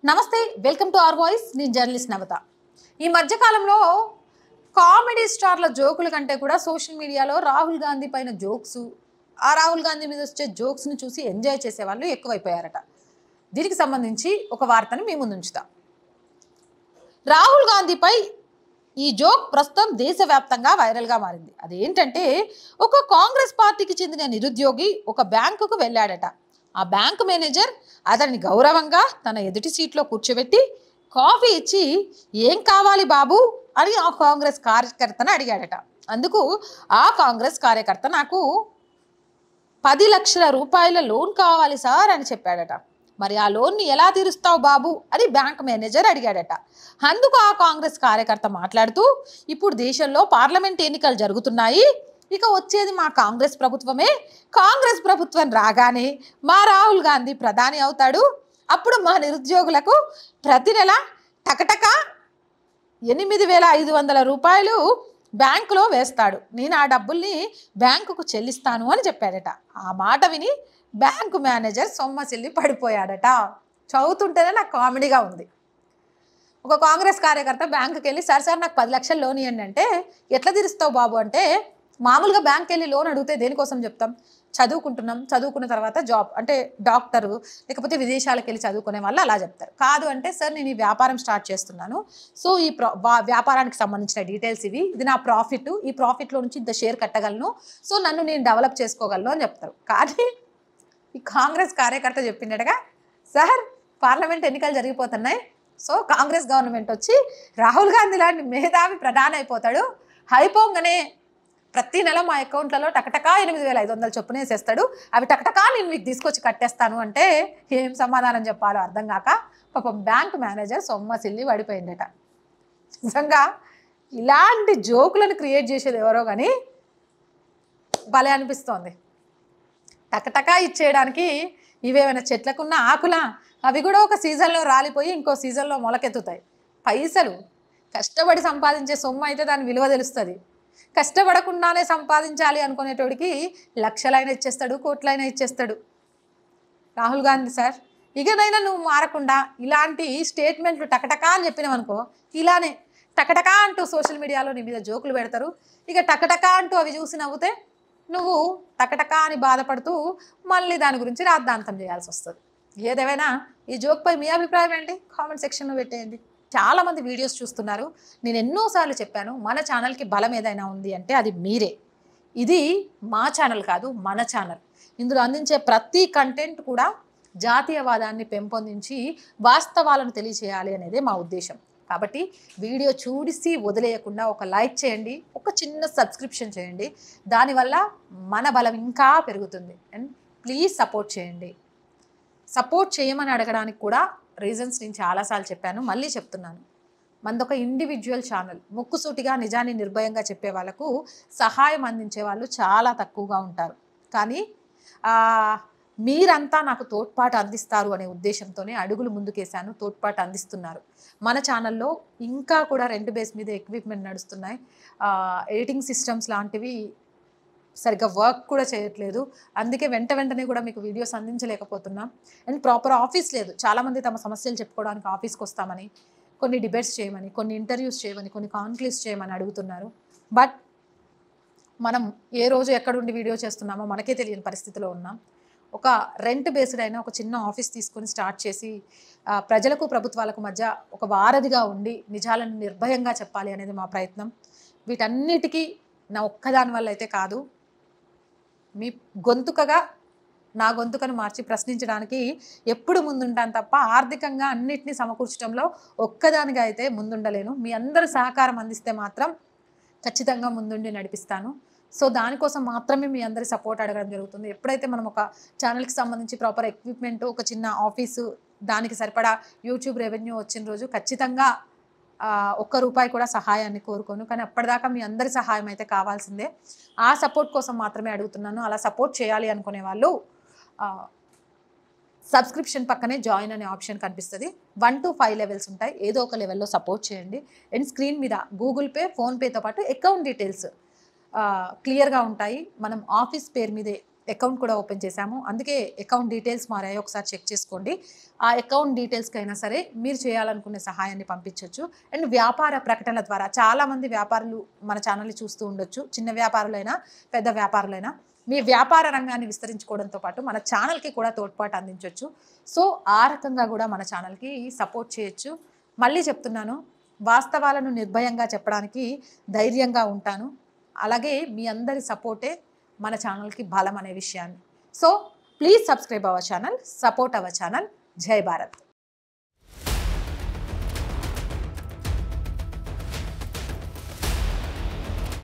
నమస్తే, welcome to our voice. నేను journalist నవత. ఈ మధ్యకాలంలో కామెడీ స్టార్ల జోకుల కంటే కూడా సోషల్ మీడియాలో రాహుల్ గాంధీ పైన జోక్స్, ఆ రాహుల్ గాంధీ మీద వచ్చే జోక్స్ని చూసి ఎంజాయ్ చేసేవాళ్ళు ఎక్కువైపోయారట. దీనికి సంబంధించి ఒక వార్తను మీ ముందు ఉంచుతా. రాహుల్ గాంధీపై ఈ జోక్ ప్రస్తుతం దేశవ్యాప్తంగా వైరల్గా మారింది. అదేంటంటే, ఒక కాంగ్రెస్ పార్టీకి చెందిన నిరుద్యోగి ఒక బ్యాంకుకు వెళ్ళాడట. ఆ బ్యాంకు మేనేజర్ అతన్ని గౌరవంగా తన ఎదుటి సీట్లో కూర్చోబెట్టి కాఫీ ఇచ్చి, ఏం కావాలి బాబు అని ఆ కాంగ్రెస్ కార్యకర్తను అడిగాడట. అందుకు ఆ కాంగ్రెస్ కార్యకర్త, నాకు 10 లక్షల రూపాయల లోన్ కావాలి సార్ అని చెప్పాడట. మరి ఆ లోన్ని ఎలా తీరుస్తావు బాబు అని బ్యాంక్ మేనేజర్ అడిగాడట. అందుకు ఆ కాంగ్రెస్ కార్యకర్త మాట్లాడుతూ, ఇప్పుడు దేశంలో పార్లమెంట్ ఎన్నికలు జరుగుతున్నాయి, ఇక వచ్చేది మా కాంగ్రెస్ ప్రభుత్వమే. కాంగ్రెస్ ప్రభుత్వం రాగానే మా రాహుల్ గాంధీ ప్రధాని అవుతాడు. అప్పుడు మా నిరుద్యోగులకు ప్రతి నెల టకటక 8,500 రూపాయలు బ్యాంకులో వేస్తాడు. నేను ఆ డబ్బుల్ని బ్యాంకుకు చెల్లిస్తాను అని చెప్పాడట. ఆ మాట విని బ్యాంకు మేనేజర్ సొమ్మసిల్లి పడిపోయాడట. చదువుతుంటేనే నాకు కామెడీగా ఉంది. ఒక కాంగ్రెస్ కార్యకర్త బ్యాంకుకి వెళ్ళి, సార్ నాకు 10 లక్షలు లోన్ ఇవ్వండి అంటే, ఎట్లా తీరుస్తావు బాబు అంటే, మామూలుగా బ్యాంక్కి వెళ్ళి లోన్ అడిగితే దేనికోసం చెప్తాం? చదువుకుంటున్నాం, చదువుకున్న తర్వాత జాబ్ అంటే డాక్టరు, లేకపోతే విదేశాలకు వెళ్ళి చదువుకునే వాళ్ళు అలా చెప్తారు. కాదు అంటే, సార్ నేను ఈ వ్యాపారం స్టార్ట్ చేస్తున్నాను, సో ఈ వ్యాపారానికి సంబంధించిన డీటెయిల్స్ ఇవి, ఇది నా ప్రాఫిట్, ఈ ప్రాఫిట్లో నుంచి ఇంత షేర్ కట్టగలను, సో నన్ను నేను డెవలప్ చేసుకోగలను అని చెప్తారు. కానీ ఈ కాంగ్రెస్ కార్యకర్త చెప్పిండటగా, సార్ పార్లమెంట్ ఎన్నికలు జరిగిపోతున్నాయి, సో కాంగ్రెస్ గవర్నమెంట్ వచ్చి రాహుల్ గాంధీ లాంటి మేధావి ప్రధాని అయిపోతాడు, అయిపోగానే ప్రతి నెల మా అకౌంట్లలో టకటకా 8,500 చొప్పున వేసేస్తాడు, అవి టకటకా నేను మీకు తీసుకొచ్చి కట్టేస్తాను అంటే ఏం సమాధానం చెప్పాలో అర్థం కాక పాపం బ్యాంక్ మేనేజర్ సొమ్మసిల్లి పడిపోయిందట. నిజంగా ఇలాంటి జోకులను క్రియేట్ చేసేది ఎవరో కానీ భలే అనిపిస్తోంది. టకటకా ఇచ్చేయడానికి ఇవేమైనా చెట్లకున్న ఆకులా? అవి కూడా ఒక సీజన్లో రాలిపోయి ఇంకో సీజన్లో మొలకెత్తుతాయి. పైసలు కష్టపడి సంపాదించే సొమ్ము అయితే దాని విలువ తెలుస్తుంది. కష్టపడకుండానే సంపాదించాలి అనుకునేటోడికి లక్షలైనా ఇచ్చేస్తాడు, కోట్లైనా ఇచ్చేస్తాడు. రాహుల్ గాంధీ సార్, ఇకనైనా నువ్వు మారకుండా ఇలాంటి స్టేట్మెంట్లు టకటకా అని చెప్పినావనుకో, ఇలానే టకటకా అంటూ సోషల్ మీడియాలో నీ మీద జోకులు పెడతారు. ఇక టకటకా అంటూ అవి చూసి నవ్వుతే నువ్వు టకటకా అని బాధపడుతూ మళ్ళీ దాని గురించి రాద్ధాంతం చేయాల్సి వస్తుంది. ఏదేమైనా ఈ జోక్పై మీ అభిప్రాయం ఏంటి? కామెంట్ సెక్షన్లో పెట్టేయండి. చాలామంది వీడియోస్ చూస్తున్నారు. నేను ఎన్నోసార్లు చెప్పాను, మన ఛానల్కి బలం ఏదైనా ఉంది అంటే అది మీరే. ఇది మా ఛానల్ కాదు, మన ఛానల్. ఇందులో అందించే ప్రతి కంటెంట్ కూడా జాతీయవాదాన్ని పెంపొందించి వాస్తవాలను తెలియచేయాలి అనేదే మా ఉద్దేశం. కాబట్టి వీడియో చూసి వదిలేయకుండా ఒక లైక్ చేయండి, ఒక చిన్న సబ్స్క్రిప్షన్ చేయండి. దానివల్ల మన బలం ఇంకా పెరుగుతుంది. అండ్ ప్లీజ్ సపోర్ట్ చేయండి. సపోర్ట్ చేయమని అడగడానికి కూడా రీజన్స్ నేను చాలాసార్లు చెప్పాను, మళ్ళీ చెప్తున్నాను. మనదొక ఇండివిజువల్ ఛానల్. ముక్కుసూటిగా నిజాన్ని నిర్భయంగా చెప్పే వాళ్ళకు సహాయం అందించే వాళ్ళు చాలా తక్కువగా ఉంటారు. కానీ మీరంతా నాకు తోడ్పాటు అందిస్తారు అనే ఉద్దేశంతోనే అడుగులు ముందుకేశాను, తోడ్పాటు అందిస్తున్నారు. మన ఛానల్లో ఇంకా కూడా రెంట్ బేస్ మీద ఎక్విప్మెంట్ నడుస్తున్నాయి. ఎడిటింగ్ సిస్టమ్స్ లాంటివి సరిగ్గా వర్క్ కూడా చేయట్లేదు. అందుకే వెంటనే కూడా మీకు వీడియోస్ అందించలేకపోతున్నాం. అండ్ ప్రాపర్ ఆఫీస్ లేదు. చాలామంది తమ సమస్యలు చెప్పుకోవడానికి ఆఫీస్కి వస్తామని, కొన్ని డిబేట్స్ చేయమని, కొన్ని ఇంటర్వ్యూస్ చేయమని, కొన్ని కాన్క్లేవ్స్ చేయమని అడుగుతున్నారు. బట్ మనం ఏ రోజు ఎక్కడుండి వీడియో చేస్తున్నామో మనకే తెలియని పరిస్థితిలో ఉన్నాం. ఒక రెంట్ బేస్డ్ అయినా ఒక చిన్న ఆఫీస్ తీసుకొని స్టార్ట్ చేసి ప్రజలకు ప్రభుత్వాలకు మధ్య ఒక వారధిగా ఉండి నిజాలను నిర్భయంగా చెప్పాలి అనేది మా ప్రయత్నం. వీటన్నిటికీ నా ఒక్కదాని వల్ల అయితే కాదు, మీ గొంతుకగా నా గొంతుకను మార్చి ప్రశ్నించడానికి ఎప్పుడు ముందుంటాను తప్ప ఆర్థికంగా అన్నిటినీ సమకూర్చడంలో ఒక్కదానిగా అయితే ముందుండలేను. మీ అందరూ సహకారం అందిస్తే మాత్రం ఖచ్చితంగా ముందుండి నడిపిస్తాను. సో దానికోసం మాత్రమే మీ అందరి సపోర్ట్ అడగడం జరుగుతుంది. ఎప్పుడైతే మనం ఒక ఛానల్కి సంబంధించి ప్రాపర్ ఎక్విప్మెంట్, ఒక చిన్న ఆఫీసు, దానికి సరిపడా యూట్యూబ్ రెవెన్యూ వచ్చిన రోజు ఖచ్చితంగా ₹1 కూడా సహాయాన్ని కోరుకోను. కానీ అప్పటిదాకా మీ అందరి సహాయం అయితే కావాల్సిందే. ఆ సపోర్ట్ కోసం మాత్రమే అడుగుతున్నాను. అలా సపోర్ట్ చేయాలి అనుకునే వాళ్ళు సబ్స్క్రిప్షన్ పక్కనే జాయిన్ అనే ఆప్షన్ కనిపిస్తుంది. 1 to 5 లెవెల్స్ ఉంటాయి. ఏదో ఒక లెవెల్లో సపోర్ట్ చేయండి. అండ్ స్క్రీన్ మీద గూగుల్ పే, ఫోన్పేతో పాటు అకౌంట్ డీటెయిల్స్ క్లియర్గా ఉంటాయి. మనం ఆఫీస్ పేరు మీదే అకౌంట్ కూడా ఓపెన్ చేశాము. అందుకే అకౌంట్ డీటెయిల్స్ మారాయి, ఒకసారి చెక్ చేసుకోండి. ఆ అకౌంట్ డీటెయిల్స్కి అయినా సరే మీరు చేయాలనుకునే సహాయాన్ని పంపించవచ్చు. అండ్ వ్యాపార ప్రకటనల ద్వారా చాలామంది వ్యాపారులు మన ఛానల్ని చూస్తూ ఉండొచ్చు. చిన్న వ్యాపారులైనా పెద్ద వ్యాపారులైనా మీ వ్యాపార రంగాన్ని విస్తరించుకోవడంతో పాటు మన ఛానల్కి కూడా తోడ్పాటు అందించవచ్చు. సో ఆ రకంగా కూడా మన ఛానల్కి సపోర్ట్ చేయొచ్చు. మళ్ళీ చెప్తున్నాను, వాస్తవాలను నిర్భయంగా చెప్పడానికి ధైర్యంగా ఉంటాను. అలాగే మీ అందరి సపోర్టే మన ఛానల్కి బలం అనే విషయాన్ని. So please subscribe our channel, support our channel. జై భారత్.